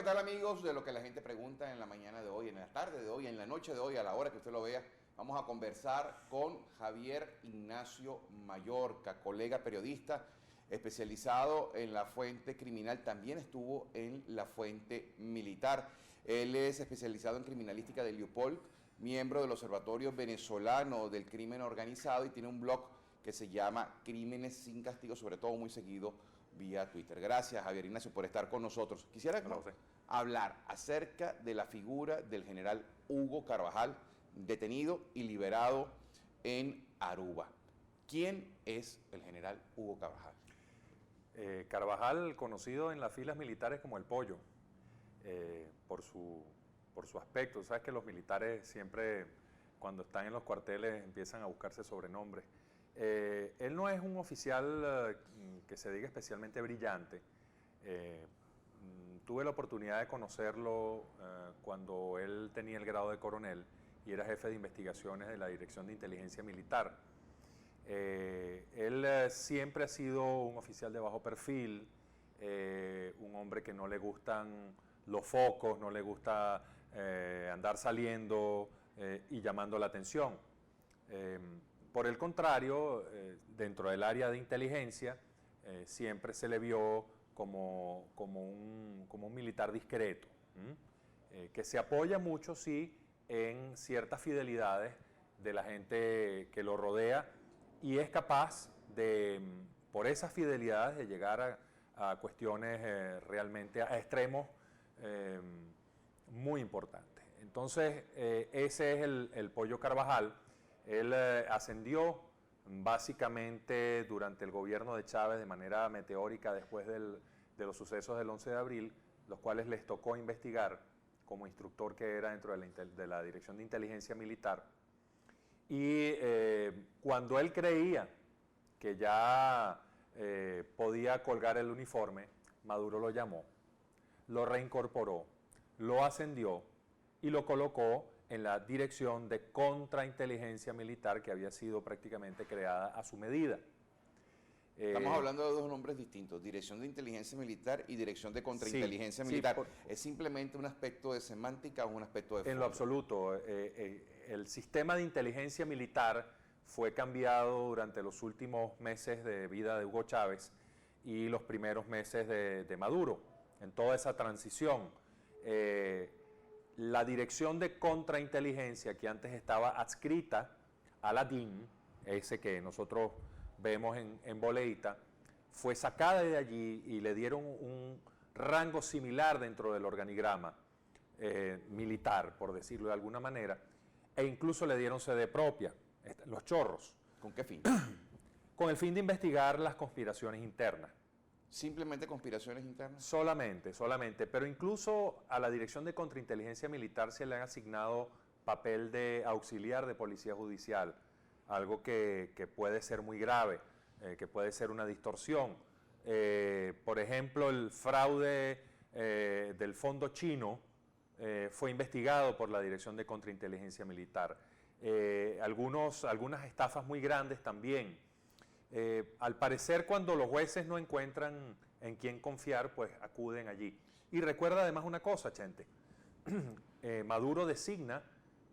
¿qué tal amigos? De lo que la gente pregunta en la mañana de hoy, en la tarde de hoy, en la noche de hoy, a la hora que usted lo vea, vamos a conversar con Javier Ignacio Mallorca, colega periodista especializado en la fuente criminal, también estuvo en la fuente militar. Él es especializado en criminalística de Leopold, miembro del Observatorio Venezolano del Crimen Organizado y tiene un blog que se llama Crímenes sin Castigo, sobre todo muy seguido vía Twitter. Gracias, Javier Ignacio, por estar con nosotros. Quisiera hablar acerca de la figura del general Hugo Carvajal, detenido y liberado en Aruba. ¿Quién es el general Hugo Carvajal? Carvajal, conocido en las filas militares como el Pollo, por su aspecto. Sabes que los militares siempre, cuando están en los cuarteles, empiezan a buscarse sobrenombres. Él no es un oficial que se diga especialmente brillante. Tuve la oportunidad de conocerlo cuando él tenía el grado de coronel y era jefe de investigaciones de la Dirección de Inteligencia Militar. Él siempre ha sido un oficial de bajo perfil, un hombre que no le gustan los focos, no le gusta andar saliendo y llamando la atención. Por el contrario, dentro del área de inteligencia, siempre se le vio como un militar discreto, que se apoya mucho, sí, en ciertas fidelidades de la gente que lo rodea y es capaz de, por esas fidelidades, de llegar a cuestiones realmente a extremos muy importantes. Entonces, ese es el Pollo Carvajal. Él ascendió básicamente durante el gobierno de Chávez de manera meteórica después de los sucesos del 11 de abril, los cuales les tocó investigar como instructor que era dentro de la Dirección de Inteligencia Militar. Y cuando él creía que ya podía colgar el uniforme, Maduro lo llamó, lo reincorporó, lo ascendió y lo colocó en la Dirección de Contrainteligencia Militar que había sido prácticamente creada a su medida. Estamos hablando de dos nombres distintos, Dirección de Inteligencia Militar y Dirección de Contrainteligencia Militar. ¿Es simplemente un aspecto de semántica o un aspecto de fondo? En lo absoluto. El sistema de inteligencia militar fue cambiado durante los últimos meses de vida de Hugo Chávez y los primeros meses de Maduro, en toda esa transición. La Dirección de Contrainteligencia, que antes estaba adscrita a la DIN, ese que nosotros vemos en boleita, fue sacada de allí y le dieron un rango similar dentro del organigrama militar, por decirlo de alguna manera, e incluso le dieron sede propia, los chorros. ¿Con qué fin? Con el fin de investigar las conspiraciones internas. ¿Simplemente conspiraciones internas? Solamente, pero incluso a la Dirección de Contrainteligencia Militar se le han asignado papel de auxiliar de policía judicial, algo que puede ser muy grave, que puede ser una distorsión. Por ejemplo, el fraude del fondo chino fue investigado por la Dirección de Contrainteligencia Militar. Algunas estafas muy grandes también. Al parecer, cuando los jueces no encuentran en quién confiar, pues acuden allí. Y recuerda además una cosa, Chente, Maduro designa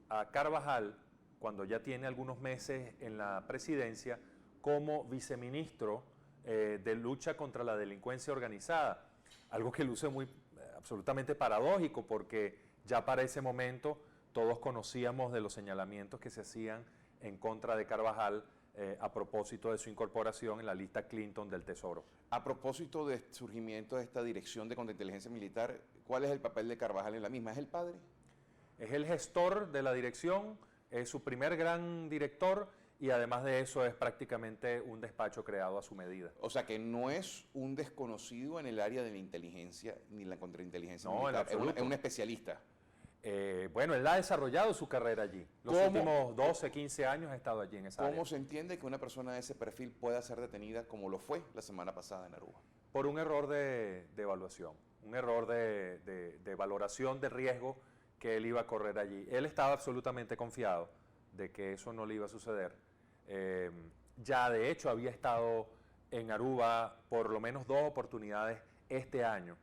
a Carvajal, cuando ya tiene algunos meses en la presidencia, como viceministro de lucha contra la delincuencia organizada, algo que luce absolutamente paradójico, porque ya para ese momento todos conocíamos de los señalamientos que se hacían en contra de Carvajal a propósito de su incorporación en la lista Clinton del Tesoro. A propósito del surgimiento de esta Dirección de Contrainteligencia Militar, ¿cuál es el papel de Carvajal en la misma? ¿Es el padre? Es el gestor de la dirección, es su primer gran director y además de eso es prácticamente un despacho creado a su medida. O sea que no es un desconocido en el área de la inteligencia ni la contrainteligencia militar, es un especialista. Bueno, él ha desarrollado su carrera allí. Los últimos 12, 15 años ha estado allí en esa área. ¿Cómo se entiende que una persona de ese perfil pueda ser detenida como lo fue la semana pasada en Aruba? Por un error de evaluación, un error de valoración de riesgo que él iba a correr allí. Él estaba absolutamente confiado de que eso no le iba a suceder. Ya de hecho había estado en Aruba por lo menos 2 oportunidades este año.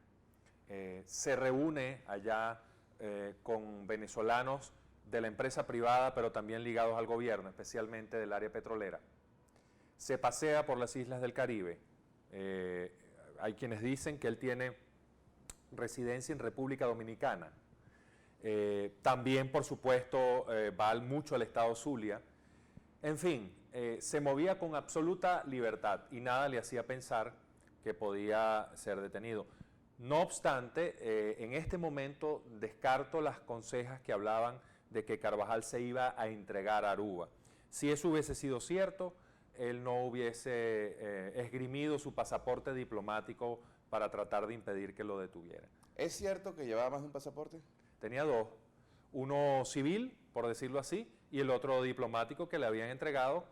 se reúne allá con venezolanos de la empresa privada, pero también ligados al gobierno, especialmente del área petrolera. Se pasea por las islas del Caribe. Hay quienes dicen que él tiene residencia en República Dominicana. También, por supuesto, va mucho al estado Zulia. En fin, se movía con absoluta libertad y nada le hacía pensar que podía ser detenido. No obstante, en este momento descarto las consejas que hablaban de que Carvajal se iba a entregar a Aruba. Si eso hubiese sido cierto, él no hubiese esgrimido su pasaporte diplomático para tratar de impedir que lo detuvieran. ¿Es cierto que llevaba más de un pasaporte? Tenía dos, uno civil, por decirlo así, y el otro diplomático que le habían entregado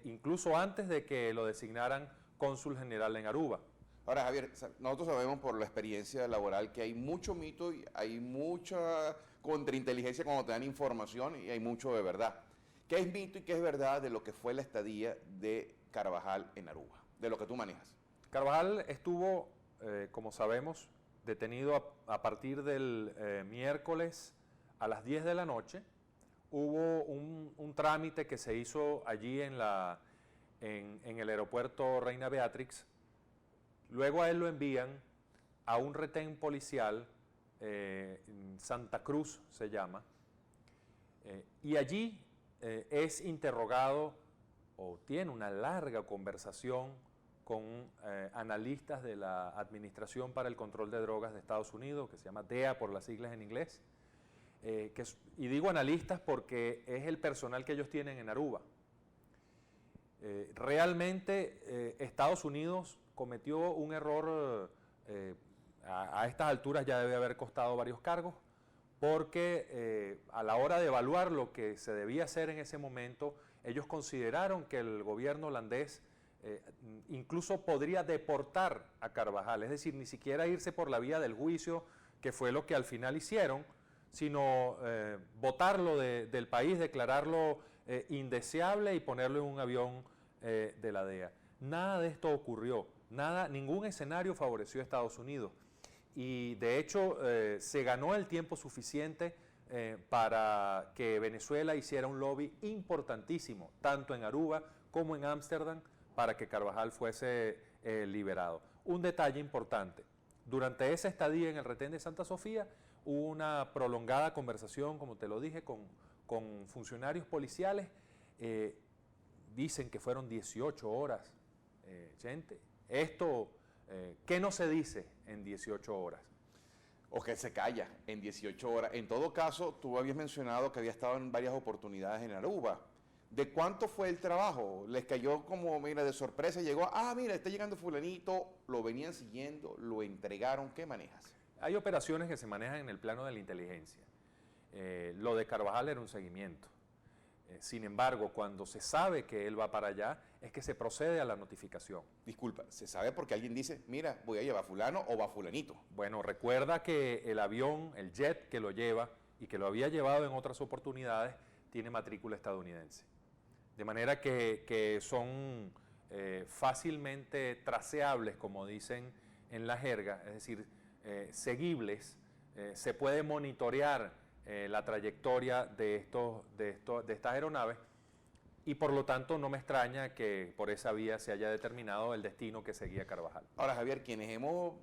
incluso antes de que lo designaran cónsul general en Aruba. Ahora, Javier, nosotros sabemos por la experiencia laboral que hay mucho mito y hay mucha contrainteligencia cuando te dan información y hay mucho de verdad. ¿Qué es mito y qué es verdad de lo que fue la estadía de Carvajal en Aruba, de lo que tú manejas? Carvajal estuvo, como sabemos, detenido a partir del miércoles a las 10 de la noche. Hubo un trámite que se hizo allí en el aeropuerto Reina Beatrix. Luego a él lo envían a un retén policial, Santa Cruz se llama, y allí es interrogado o tiene una larga conversación con analistas de la Administración para el Control de Drogas de Estados Unidos, que se llama DEA por las siglas en inglés, y digo analistas porque es el personal que ellos tienen en Aruba. Realmente Estados Unidos cometió un error, a estas alturas ya debe haber costado varios cargos, porque a la hora de evaluar lo que se debía hacer en ese momento, ellos consideraron que el gobierno holandés incluso podría deportar a Carvajal, es decir, ni siquiera irse por la vía del juicio, que fue lo que al final hicieron, sino botarlo del país, declararlo indeseable y ponerlo en un avión de la DEA. Nada de esto ocurrió, ningún escenario favoreció a Estados Unidos y de hecho se ganó el tiempo suficiente para que Venezuela hiciera un lobby importantísimo, tanto en Aruba como en Ámsterdam, para que Carvajal fuese liberado. Un detalle importante, durante esa estadía en el retén de Santa Sofía hubo una prolongada conversación, como te lo dije, con funcionarios policiales. Dicen que fueron 18 horas, gente. Esto, ¿qué no se dice en 18 horas? O que se calla en 18 horas. En todo caso, tú habías mencionado que había estado en varias oportunidades en Aruba. ¿De cuánto fue el trabajo? ¿Les cayó como, mira, de sorpresa? Llegó, mira, está llegando fulanito, lo venían siguiendo, lo entregaron, ¿qué manejas? Hay operaciones que se manejan en el plano de la inteligencia. Lo de Carvajal era un seguimiento. Sin embargo, cuando se sabe que él va para allá, es que se procede a la notificación. Disculpa, ¿se sabe porque alguien dice, mira, voy a llevar fulano o va fulanito? Bueno, recuerda que el avión, el jet que lo lleva y que lo había llevado en otras oportunidades, tiene matrícula estadounidense. De manera que son fácilmente traceables, como dicen en la jerga, es decir, seguibles, se puede monitorear la trayectoria de estas aeronaves y por lo tanto no me extraña que por esa vía se haya determinado el destino que seguía Carvajal. Ahora, Javier, quienes hemos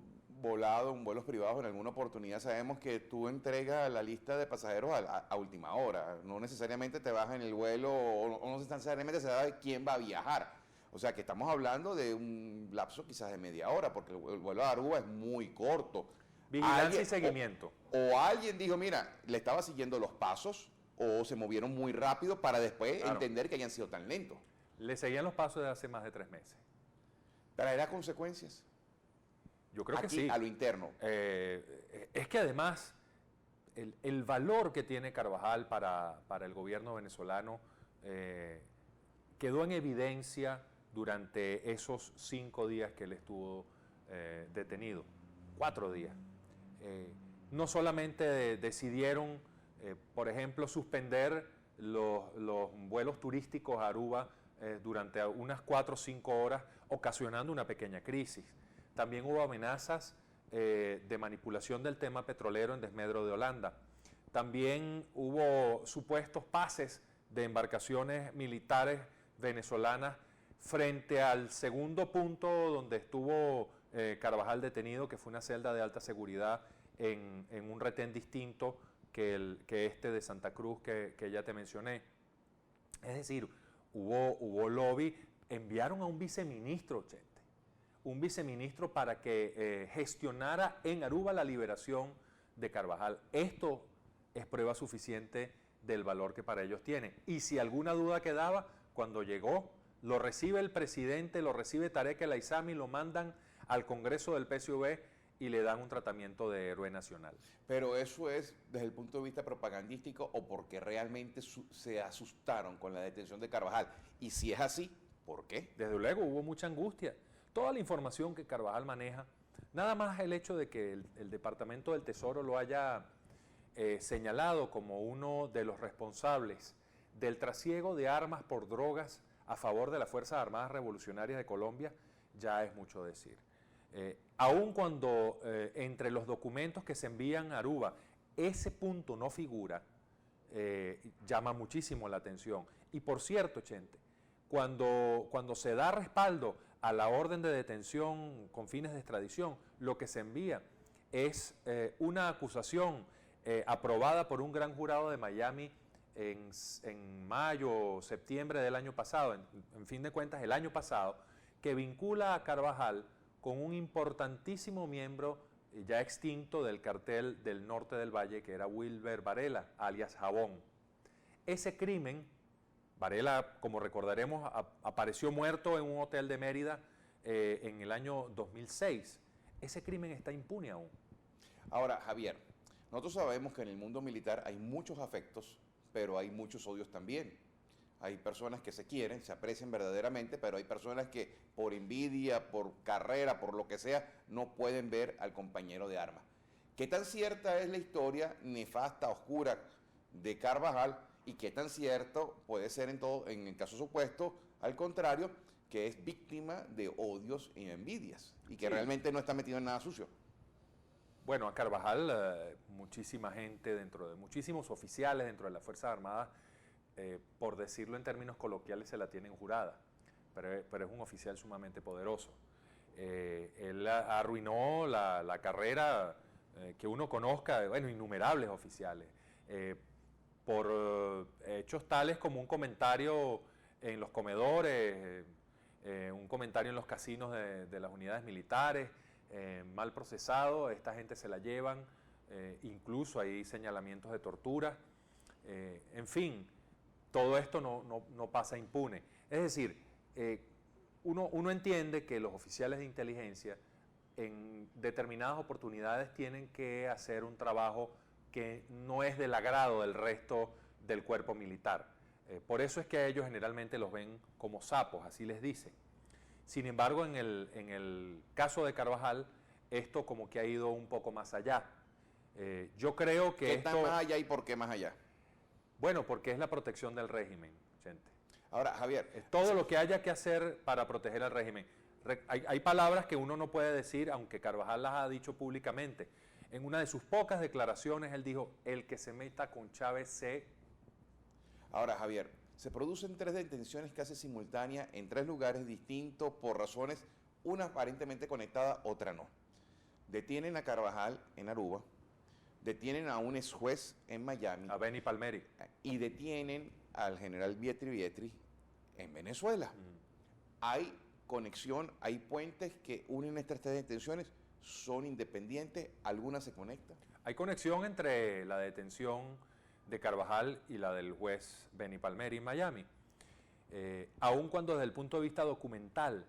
volado en vuelos privados en alguna oportunidad sabemos que tú entregas la lista de pasajeros a última hora, no necesariamente te bajas en el vuelo o no necesariamente se sabe quién va a viajar. O sea que estamos hablando de un lapso quizás de media hora, porque el vuelo a Aruba es muy corto. Vigilancia y seguimiento. O alguien dijo, mira, le estaba siguiendo los pasos, o se movieron muy rápido para después entender que hayan sido tan lentos. Le seguían los pasos de hace más de 3 meses. ¿Traerá consecuencias? Yo creo Aquí, que sí. A lo interno. Es que además el valor que tiene Carvajal para el gobierno venezolano quedó en evidencia durante esos 5 días que él estuvo detenido. 4 días. No solamente decidieron, por ejemplo, suspender los vuelos turísticos a Aruba durante unas 4 o 5 horas, ocasionando una pequeña crisis. También hubo amenazas de manipulación del tema petrolero en desmedro de Holanda. También hubo supuestos pases de embarcaciones militares venezolanas frente al segundo punto donde estuvo Carvajal detenido, que fue una celda de alta seguridad en un retén distinto que este de Santa Cruz que ya te mencioné. Es decir, hubo lobby, enviaron a un viceministro, Chente, un viceministro para que gestionara en Aruba la liberación de Carvajal. Esto es prueba suficiente del valor que para ellos tiene. Y si alguna duda quedaba, cuando llegó, lo recibe el presidente, lo recibe Tarek El Aissami, lo mandan al Congreso del PSV y le dan un tratamiento de héroe nacional. Pero eso es desde el punto de vista propagandístico o porque realmente se asustaron con la detención de Carvajal. Y si es así, ¿por qué? Desde luego hubo mucha angustia. Toda la información que Carvajal maneja, nada más el hecho de que el Departamento del Tesoro lo haya señalado como uno de los responsables del trasiego de armas por drogas a favor de las Fuerzas Armadas Revolucionarias de Colombia, ya es mucho decir. Aun cuando entre los documentos que se envían a Aruba ese punto no figura, llama muchísimo la atención. Y por cierto, Chente, cuando se da respaldo a la orden de detención con fines de extradición, lo que se envía es una acusación aprobada por un gran jurado de Miami en mayo o septiembre del año pasado, en fin de cuentas el año pasado, que vincula a Carvajal con un importantísimo miembro ya extinto del cartel del norte del Valle, que era Wilber Varela, alias Jabón. Ese crimen, Varela, como recordaremos, apareció muerto en un hotel de Mérida en el año 2006. Ese crimen está impune aún. Ahora, Javier, nosotros sabemos que en el mundo militar hay muchos afectos, pero hay muchos odios también. Hay personas que se quieren, se aprecian verdaderamente, pero hay personas que por envidia, por carrera, por lo que sea, no pueden ver al compañero de armas. ¿Qué tan cierta es la historia nefasta, oscura de Carvajal y qué tan cierto puede ser en el caso supuesto, al contrario, que es víctima de odios y envidias y que realmente no está metido en nada sucio? Bueno, a Carvajal, muchísima gente muchísimos oficiales dentro de las Fuerzas Armadas, por decirlo en términos coloquiales, se la tienen jurada, pero es un oficial sumamente poderoso. Él arruinó la carrera que uno conozca, bueno, innumerables oficiales, por hechos tales como un comentario en los comedores, un comentario en los casinos de las unidades militares, mal procesado, esta gente se la llevan, incluso hay señalamientos de tortura, en fin, todo esto no pasa impune. Es decir, uno entiende que los oficiales de inteligencia en determinadas oportunidades tienen que hacer un trabajo que no es del agrado del resto del cuerpo militar. Por eso es que a ellos generalmente los ven como sapos, así les dicen. Sin embargo, en el caso de Carvajal, esto como que ha ido un poco más allá. Yo creo que ¿Qué tan más allá y por qué más allá? Bueno, porque es la protección del régimen, Chente. Ahora, Javier, Es todo lo que haya que hacer para proteger al régimen. Hay palabras que uno no puede decir, aunque Carvajal las ha dicho públicamente. En una de sus pocas declaraciones, él dijo, el que se meta con Chávez se... Ahora, Javier, se producen 3 detenciones casi simultáneas en 3 lugares distintos por razones, una aparentemente conectada, otra no. Detienen a Carvajal en Aruba, detienen a un ex juez en Miami. A Benny Palmeri. Y detienen al general Vietri en Venezuela. Hay conexión, hay puentes que unen estas 3 detenciones, son independientes, algunas se conectan. Hay conexión entre la detención de Carvajal y la del juez Benny Palmeri en Miami. Aun cuando desde el punto de vista documental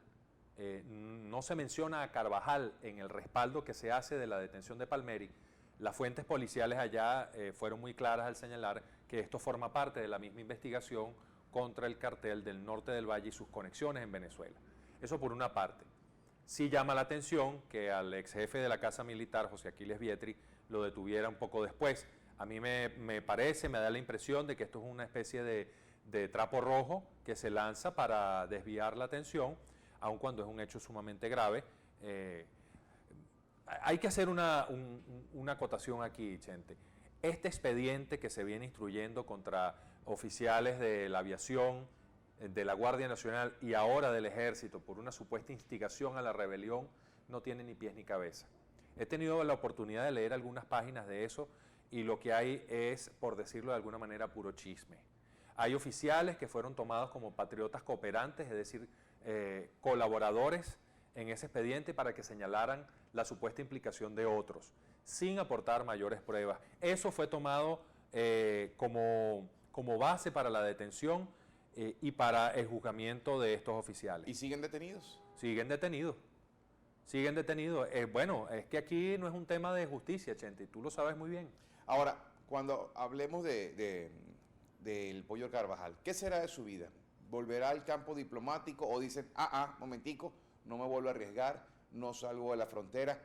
no se menciona a Carvajal en el respaldo que se hace de la detención de Palmeri, las fuentes policiales allá fueron muy claras al señalar que esto forma parte de la misma investigación contra el cartel del norte del Valle y sus conexiones en Venezuela. Eso por una parte. Sí llama la atención que al ex jefe de la Casa Militar, José Aquiles Vietri, lo detuviera un poco después. A mí me parece, me da la impresión de que esto es una especie de trapo rojo que se lanza para desviar la atención, aun cuando es un hecho sumamente grave. hay que hacer una acotación aquí, Chente. Este expediente que se viene instruyendo contra oficiales de la aviación, de la Guardia Nacional y ahora del Ejército por una supuesta instigación a la rebelión no tiene ni pies ni cabeza. He tenido la oportunidad de leer algunas páginas de eso y lo que hay es, por decirlo de alguna manera, puro chisme. Hay oficiales que fueron tomados como patriotas cooperantes, es decir, colaboradores en ese expediente para que señalaran la supuesta implicación de otros, sin aportar mayores pruebas. Eso fue tomado como base para la detención y para el juzgamiento de estos oficiales. ¿Y siguen detenidos? Siguen detenidos. Siguen detenidos. Bueno, es que aquí no es un tema de justicia, Chente, y tú lo sabes muy bien. Ahora, cuando hablemos del Pollo Carvajal, ¿qué será de su vida? ¿Volverá al campo diplomático o dicen, momentico, no me vuelvo a arriesgar, no salgo de la frontera?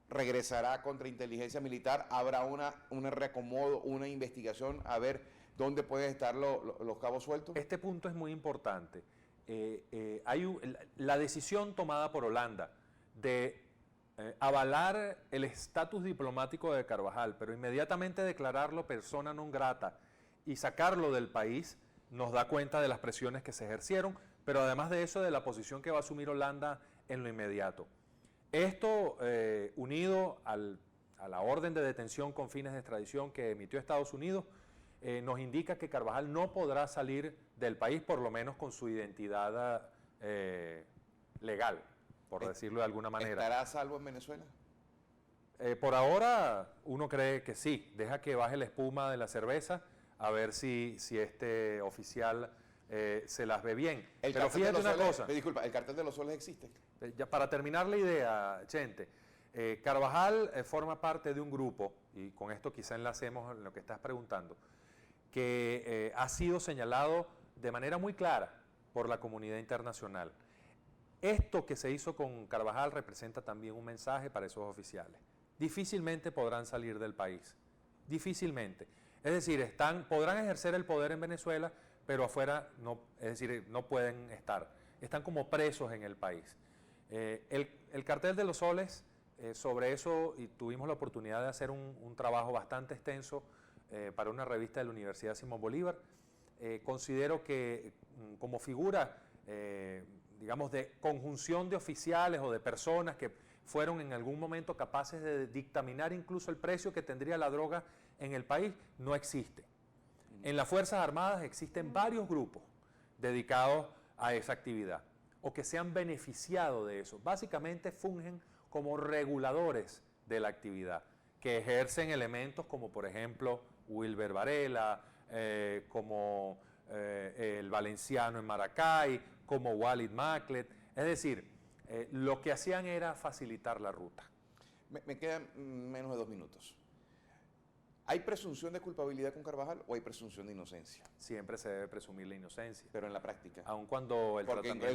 ¿Regresará contra inteligencia militar? ¿Habrá un reacomodo, una investigación a ver dónde pueden estar los cabos sueltos? Este punto es muy importante. La decisión tomada por Holanda de avalar el estatus diplomático de Carvajal, pero inmediatamente declararlo persona non grata y sacarlo del país, nos da cuenta de las presiones que se ejercieron, pero además de eso, de la posición que va a asumir Holanda en lo inmediato. Esto, unido a la orden de detención con fines de extradición que emitió Estados Unidos, nos indica que Carvajal no podrá salir del país, por lo menos con su identidad legal, por decirlo de alguna manera. ¿Estará a salvo en Venezuela? Por ahora, uno cree que sí. Deja que baje la espuma de la cerveza, a ver si este oficial se las ve bien. Pero fíjate una cosa. Disculpa, ¿el cartel de los soles existe? Ya para terminar la idea, Chente, Carvajal forma parte de un grupo, y con esto quizá enlacemos en lo que estás preguntando, que ha sido señalado de manera muy clara por la comunidad internacional. Esto que se hizo con Carvajal representa también un mensaje para esos oficiales. Difícilmente podrán salir del país, difícilmente. Es decir, podrán ejercer el poder en Venezuela, pero afuera no, es decir, no pueden estar. Están como presos en el país. El cartel de los soles, sobre eso, y tuvimos la oportunidad de hacer un trabajo bastante extenso para una revista de la Universidad Simón Bolívar. Considero que como figura, digamos, de conjunción de oficiales o de personas que fueron en algún momento capaces de dictaminar incluso el precio que tendría la droga en el país, no existe. En las Fuerzas Armadas existen varios grupos dedicados a esa actividad o que se han beneficiado de eso. Básicamente fungen como reguladores de la actividad, que ejercen elementos como por ejemplo Wilber Varela, como el valenciano en Maracay, como Walid Maclet. Es decir, lo que hacían era facilitar la ruta. Me quedan menos de 2 minutos. ¿Hay presunción de culpabilidad con Carvajal o hay presunción de inocencia? Siempre se debe presumir la inocencia. Pero en la práctica. Aun cuando el Porque tratamiento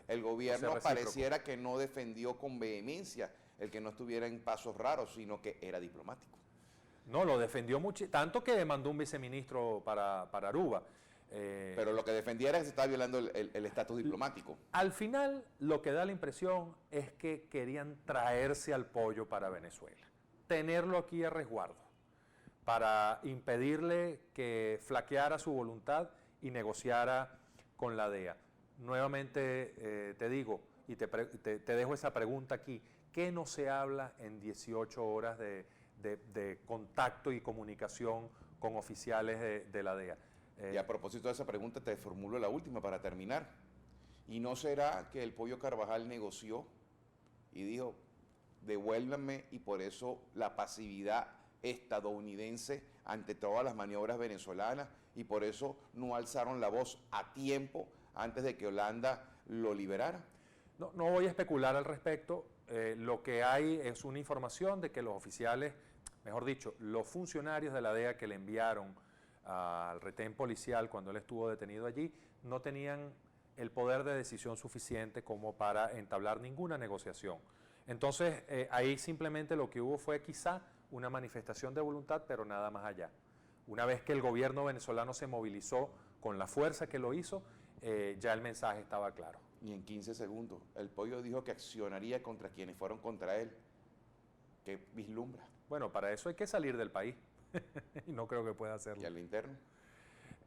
el gobierno no sea pareciera que no defendió con vehemencia el que no estuviera en pasos raros, sino que era diplomático. No, lo defendió mucho, tanto que demandó un viceministro para Aruba. Pero lo que defendía era que se estaba violando el estatus diplomático. Al final, lo que da la impresión es que querían traerse al pollo para Venezuela, tenerlo aquí a resguardo, para impedirle que flaqueara su voluntad y negociara con la DEA. Nuevamente te digo, y te dejo esa pregunta aquí, ¿qué no se habla en 18 horas de contacto y comunicación con oficiales de la DEA? Y a propósito de esa pregunta, te formulo la última para terminar. ¿Y no será que el Pollo Carvajal negoció y dijo, devuélvanme, y por eso la pasividad estadounidense ante todas las maniobras venezolanas, y por eso no alzaron la voz a tiempo antes de que Holanda lo liberara? No voy a especular al respecto. Lo que hay es una información de que los oficiales, mejor dicho, los funcionarios de la DEA que le enviaron al retén policial cuando él estuvo detenido allí, no tenían el poder de decisión suficiente como para entablar ninguna negociación. Entonces, ahí simplemente lo que hubo fue quizá una manifestación de voluntad, pero nada más allá. Una vez que el gobierno venezolano se movilizó con la fuerza que lo hizo, ya el mensaje estaba claro. Y en 15 segundos, el Pollo dijo que accionaría contra quienes fueron contra él. ¿Qué vislumbra? Bueno, para eso hay que salir del país y no creo que pueda hacerlo. ¿Y a lo interno?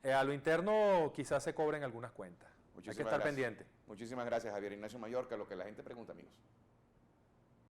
A lo interno quizás se cobren algunas cuentas. Hay que estar pendiente. Muchísimas gracias, Javier Ignacio Mallorca. Lo que la gente pregunta, amigos.